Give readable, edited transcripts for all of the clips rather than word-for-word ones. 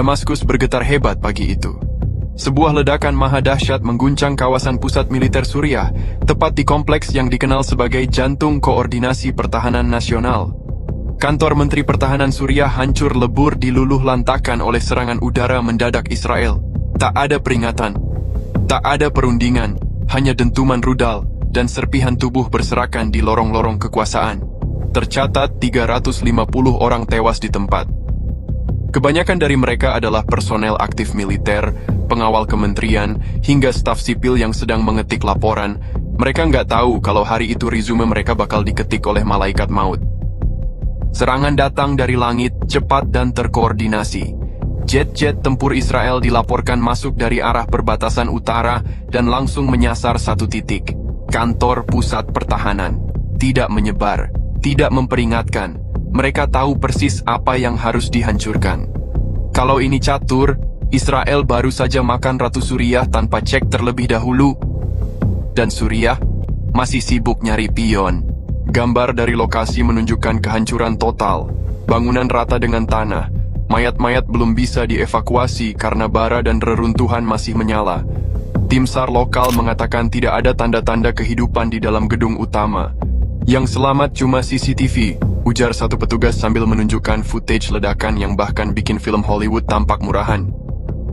Damaskus bergetar hebat pagi itu. Sebuah ledakan maha dahsyat mengguncang kawasan pusat militer Suriah, tepat di kompleks yang dikenal sebagai Jantung Koordinasi Pertahanan Nasional. Kantor Menteri Pertahanan Suriah hancur lebur diluluh lantakan oleh serangan udara mendadak Israel. Tak ada peringatan, tak ada perundingan, hanya dentuman rudal dan serpihan tubuh berserakan di lorong-lorong kekuasaan. Tercatat 350 orang tewas di tempat. Kebanyakan dari mereka adalah personel aktif militer, pengawal kementerian, hingga staf sipil yang sedang mengetik laporan. Mereka nggak tahu kalau hari itu resume mereka bakal diketik oleh malaikat maut. Serangan datang dari langit, cepat dan terkoordinasi. Jet-jet tempur Israel dilaporkan masuk dari arah perbatasan utara dan langsung menyasar satu titik, kantor pusat pertahanan. Tidak menyebar, tidak memperingatkan. Mereka tahu persis apa yang harus dihancurkan. Kalau ini catur, Israel baru saja makan Ratu Suriah tanpa cek terlebih dahulu. Dan Suriah masih sibuk nyari pion. Gambar dari lokasi menunjukkan kehancuran total. Bangunan rata dengan tanah. Mayat-mayat belum bisa dievakuasi karena bara dan reruntuhan masih menyala. Tim SAR lokal mengatakan tidak ada tanda-tanda kehidupan di dalam gedung utama. Yang selamat cuma CCTV, ujar satu petugas sambil menunjukkan footage ledakan yang bahkan bikin film Hollywood tampak murahan.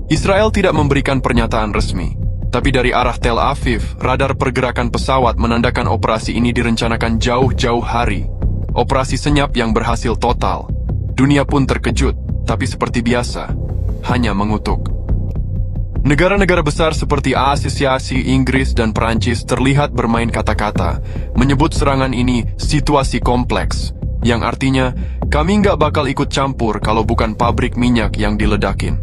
Israel tidak memberikan pernyataan resmi, tapi dari arah Tel Aviv, radar pergerakan pesawat menandakan operasi ini direncanakan jauh-jauh hari. Operasi senyap yang berhasil total. Dunia pun terkejut, tapi seperti biasa, hanya mengutuk. Negara-negara besar seperti Asosiasi Inggris dan Perancis terlihat bermain kata-kata, menyebut serangan ini situasi kompleks, yang artinya kami nggak bakal ikut campur kalau bukan pabrik minyak yang diledakin.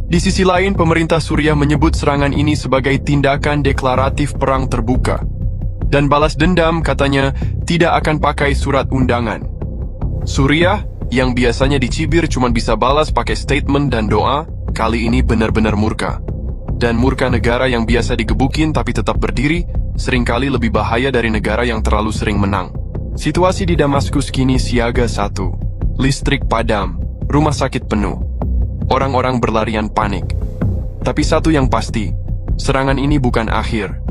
Di sisi lain, pemerintah Suriah menyebut serangan ini sebagai tindakan deklaratif perang terbuka. Dan balas dendam katanya tidak akan pakai surat undangan. Suriah, yang biasanya dicibir cuma bisa balas pakai statement dan doa, kali ini benar-benar murka. Dan murka negara yang biasa digebukin tapi tetap berdiri, seringkali lebih bahaya dari negara yang terlalu sering menang. Situasi di Damaskus kini siaga 1. Listrik padam, rumah sakit penuh. Orang-orang berlarian panik. Tapi satu yang pasti, serangan ini bukan akhir.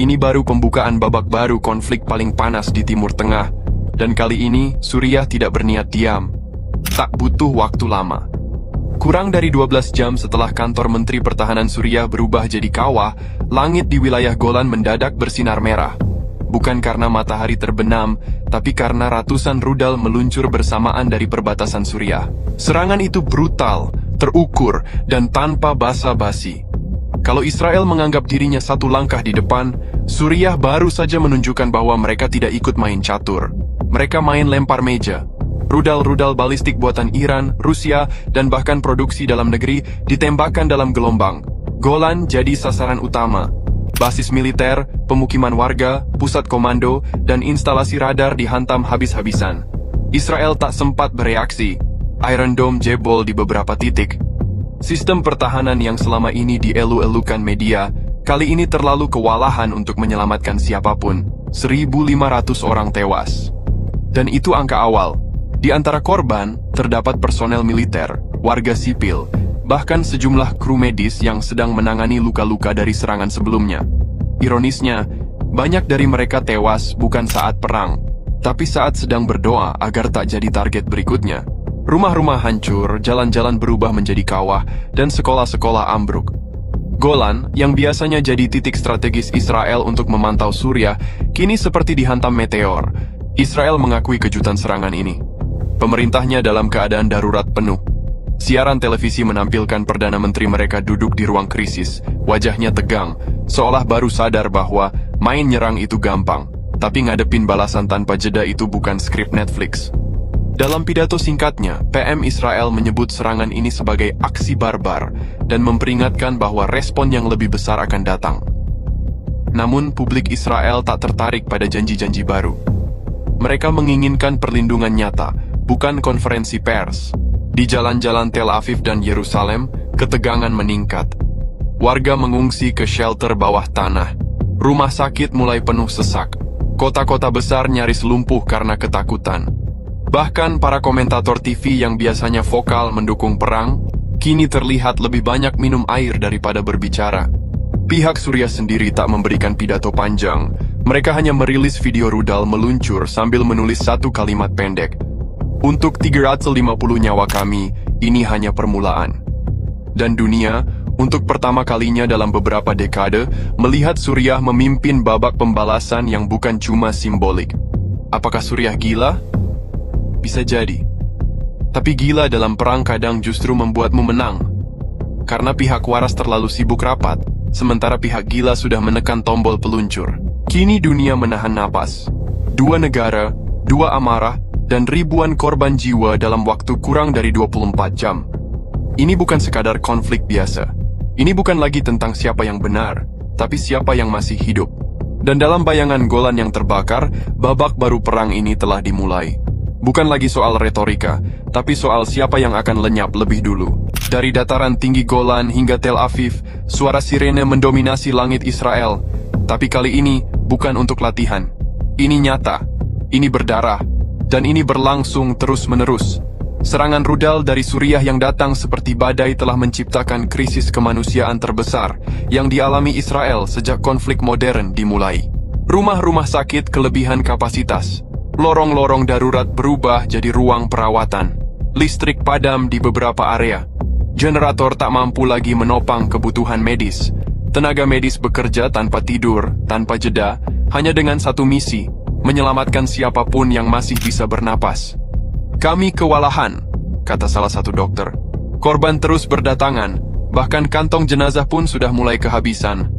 Ini baru pembukaan babak baru konflik paling panas di Timur Tengah. Dan kali ini, Suriah tidak berniat diam. Tak butuh waktu lama. Kurang dari 12 jam setelah kantor Menteri Pertahanan Suriah berubah jadi kawah, langit di wilayah Golan mendadak bersinar merah. Bukan karena matahari terbenam, tapi karena ratusan rudal meluncur bersamaan dari perbatasan Suriah. Serangan itu brutal, terukur, dan tanpa basa-basi. Kalau Israel menganggap dirinya satu langkah di depan, Suriah baru saja menunjukkan bahwa mereka tidak ikut main catur. Mereka main lempar meja. Rudal-rudal balistik buatan Iran, Rusia, dan bahkan produksi dalam negeri ditembakkan dalam gelombang. Golan jadi sasaran utama. Basis militer, pemukiman warga, pusat komando, dan instalasi radar dihantam habis-habisan. Israel tak sempat bereaksi. Iron Dome jebol di beberapa titik. Sistem pertahanan yang selama ini dielu-elukan media, kali ini terlalu kewalahan untuk menyelamatkan siapapun. 1.500 orang tewas. Dan itu angka awal. Di antara korban, terdapat personel militer, warga sipil, bahkan sejumlah kru medis yang sedang menangani luka-luka dari serangan sebelumnya. Ironisnya, banyak dari mereka tewas bukan saat perang, tapi saat sedang berdoa agar tak jadi target berikutnya. Rumah-rumah hancur, jalan-jalan berubah menjadi kawah, dan sekolah-sekolah ambruk. Golan, yang biasanya jadi titik strategis Israel untuk memantau Suriah, kini seperti dihantam meteor. Israel mengakui kejutan serangan ini. Pemerintahnya dalam keadaan darurat penuh. Siaran televisi menampilkan Perdana Menteri mereka duduk di ruang krisis, wajahnya tegang, seolah baru sadar bahwa main nyerang itu gampang, tapi ngadepin balasan tanpa jeda itu bukan skrip Netflix. Dalam pidato singkatnya, PM Israel menyebut serangan ini sebagai aksi barbar dan memperingatkan bahwa respon yang lebih besar akan datang. Namun, publik Israel tak tertarik pada janji-janji baru. Mereka menginginkan perlindungan nyata, bukan konferensi pers. Di jalan-jalan Tel Aviv dan Yerusalem, ketegangan meningkat. Warga mengungsi ke shelter bawah tanah. Rumah sakit mulai penuh sesak. Kota-kota besar nyaris lumpuh karena ketakutan. Bahkan para komentator TV yang biasanya vokal mendukung perang, kini terlihat lebih banyak minum air daripada berbicara. Pihak Suriah sendiri tak memberikan pidato panjang. Mereka hanya merilis video rudal meluncur sambil menulis satu kalimat pendek. Untuk 350 nyawa kami, ini hanya permulaan. Dan dunia, untuk pertama kalinya dalam beberapa dekade, melihat Suriah memimpin babak pembalasan yang bukan cuma simbolik. Apakah Suriah gila? Bisa jadi. Tapi gila dalam perang kadang justru membuatmu menang. Karena pihak waras terlalu sibuk rapat, sementara pihak gila sudah menekan tombol peluncur. Kini dunia menahan napas. 2 negara, 2 amarah, dan ribuan korban jiwa dalam waktu kurang dari 24 jam. Ini bukan sekadar konflik biasa. Ini bukan lagi tentang siapa yang benar, tapi siapa yang masih hidup. Dan dalam bayangan Golan yang terbakar, babak baru perang ini telah dimulai. Bukan lagi soal retorika, tapi soal siapa yang akan lenyap lebih dulu. Dari dataran tinggi Golan hingga Tel Aviv, suara sirene mendominasi langit Israel. Tapi kali ini bukan untuk latihan. Ini nyata, ini berdarah, dan ini berlangsung terus-menerus. Serangan rudal dari Suriah yang datang seperti badai telah menciptakan krisis kemanusiaan terbesar yang dialami Israel sejak konflik modern dimulai. Rumah-rumah sakit kelebihan kapasitas. Lorong-lorong darurat berubah jadi ruang perawatan. Listrik padam di beberapa area. Generator tak mampu lagi menopang kebutuhan medis. Tenaga medis bekerja tanpa tidur, tanpa jeda, hanya dengan satu misi, menyelamatkan siapapun yang masih bisa bernapas. Kami kewalahan, kata salah satu dokter. Korban terus berdatangan, bahkan kantong jenazah pun sudah mulai kehabisan.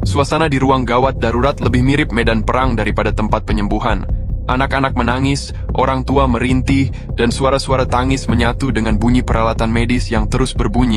Suasana di ruang gawat darurat lebih mirip medan perang daripada tempat penyembuhan. Anak-anak menangis, orang tua merintih, dan suara-suara tangis menyatu dengan bunyi peralatan medis yang terus berbunyi.